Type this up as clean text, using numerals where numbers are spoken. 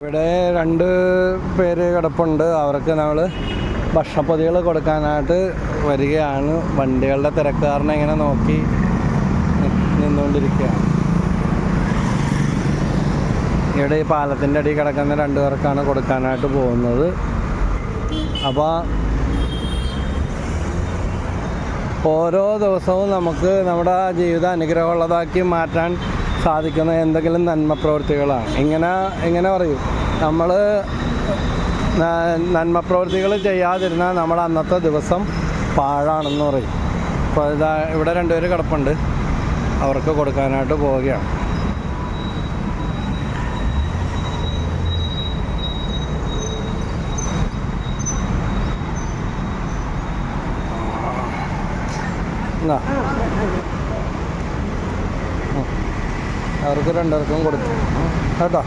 ഇവിടെ 2 പേര് കിടപ്പുണ്ട്. അവർക്ക് നമ്മൾ ഭക്ഷണപ്പൊതികൾ കൊടുക്കാനായിട്ട് വരികയാണ്. വണ്ടികളുടെ തിരക്ക് കാരണം ഇങ്ങനെ നോക്കി നിന്നുകൊണ്ടിരിക്കുകയാണ്. ഇവിടെ ഈ പാലത്തിൻ്റെ അടിയിൽ കിടക്കുന്ന 2 പേർക്കാണ് കൊടുക്കാനായിട്ട് പോകുന്നത്. അപ്പോൾ ഓരോ ദിവസവും നമുക്ക് നമ്മുടെ ജീവിതം അനുഗ്രഹമുള്ളതാക്കി മാറ്റാൻ സാധിക്കുന്ന എന്തെങ്കിലും നന്മ പ്രവൃത്തികളാണ്. ഇങ്ങനെ പറയും, നമ്മൾ നന്മ പ്രവൃത്തികൾ ചെയ്യാതിരുന്നാൽ നമ്മൾ അന്നത്തെ ദിവസം പാഴാണെന്ന് പറയും. അപ്പോൾ ഇവിടെ 2 പേര് കിടപ്പുണ്ട്, അവർക്ക് കൊടുക്കാനായിട്ട് പോവുകയാണ്. അവർക്ക് 2 പേർക്കും കൊടുത്തു കേട്ടോ.